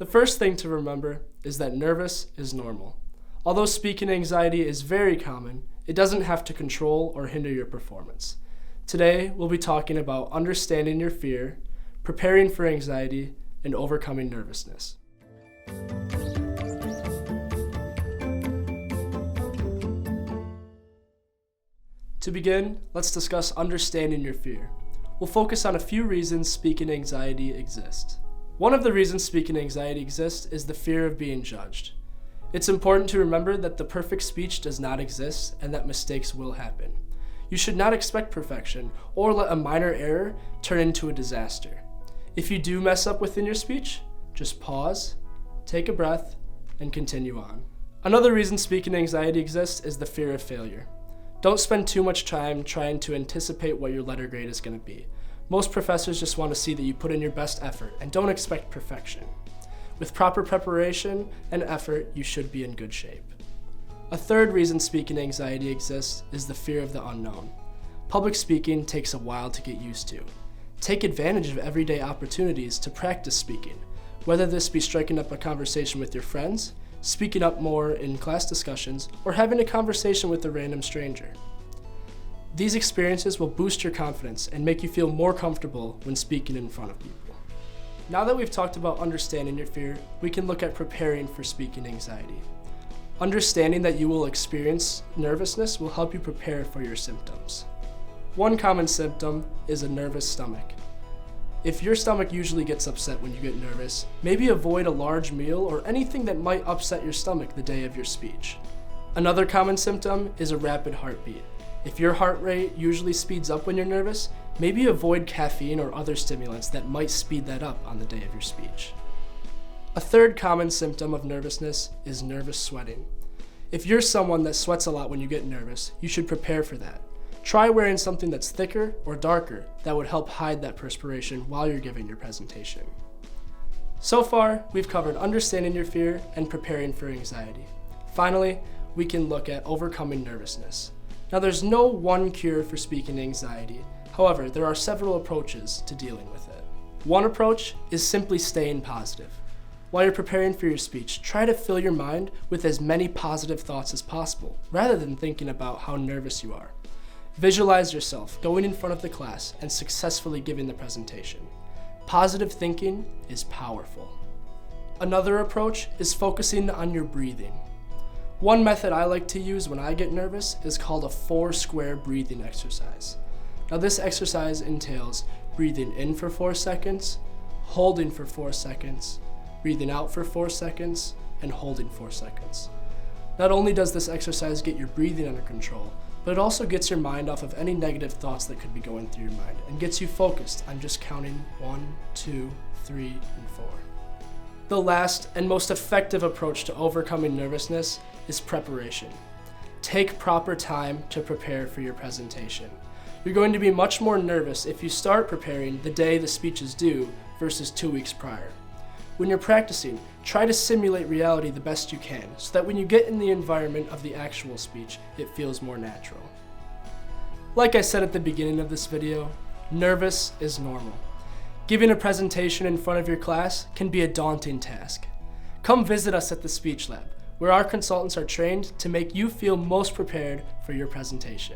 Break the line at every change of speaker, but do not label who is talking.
The first thing to remember is that nervous is normal. Although speaking anxiety is very common, it doesn't have to control or hinder your performance. Today, we'll be talking about understanding your fear, preparing for anxiety, and overcoming nervousness. To begin, let's discuss understanding your fear. We'll focus on a few reasons speaking anxiety exists. One of the reasons speaking anxiety exists is the fear of being judged. It's important to remember that the perfect speech does not exist and that mistakes will happen. You should not expect perfection or let a minor error turn into a disaster. If you do mess up within your speech, just pause, take a breath, and continue on. Another reason speaking anxiety exists is the fear of failure. Don't spend too much time trying to anticipate what your letter grade is going to be. Most professors just want to see that you put in your best effort and don't expect perfection. With proper preparation and effort, you should be in good shape. A third reason speaking anxiety exists is the fear of the unknown. Public speaking takes a while to get used to. Take advantage of everyday opportunities to practice speaking, whether this be striking up a conversation with your friends, speaking up more in class discussions, or having a conversation with a random stranger. These experiences will boost your confidence and make you feel more comfortable when speaking in front of people. Now that we've talked about understanding your fear, we can look at preparing for speaking anxiety. Understanding that you will experience nervousness will help you prepare for your symptoms. One common symptom is a nervous stomach. If your stomach usually gets upset when you get nervous, maybe avoid a large meal or anything that might upset your stomach the day of your speech. Another common symptom is a rapid heartbeat. If your heart rate usually speeds up when you're nervous, maybe avoid caffeine or other stimulants that might speed that up on the day of your speech. A third common symptom of nervousness is nervous sweating. If you're someone that sweats a lot when you get nervous, you should prepare for that. Try wearing something that's thicker or darker that would help hide that perspiration while you're giving your presentation. So far, we've covered understanding your fear and preparing for anxiety. Finally, we can look at overcoming nervousness. Now, there's no one cure for speaking anxiety. However, there are several approaches to dealing with it. One approach is simply staying positive. While you're preparing for your speech, try to fill your mind with as many positive thoughts as possible, rather than thinking about how nervous you are. Visualize yourself going in front of the class and successfully giving the presentation. Positive thinking is powerful. Another approach is focusing on your breathing. One method I like to use when I get nervous is called a 4-square breathing exercise. Now, this exercise entails breathing in for 4 seconds, holding for 4 seconds, breathing out for 4 seconds, and holding 4 seconds. Not only does this exercise get your breathing under control, but it also gets your mind off of any negative thoughts that could be going through your mind and gets you focused on just counting 1, 2, 3, and 4. The last and most effective approach to overcoming nervousness is preparation. Take proper time to prepare for your presentation. You're going to be much more nervous if you start preparing the day the speech is due versus 2 weeks prior. When you're practicing, try to simulate reality the best you can so that when you get in the environment of the actual speech, it feels more natural. Like I said at the beginning of this video, nervous is normal. Giving a presentation in front of your class can be a daunting task. Come visit us at the Speech Lab, where our consultants are trained to make you feel most prepared for your presentation.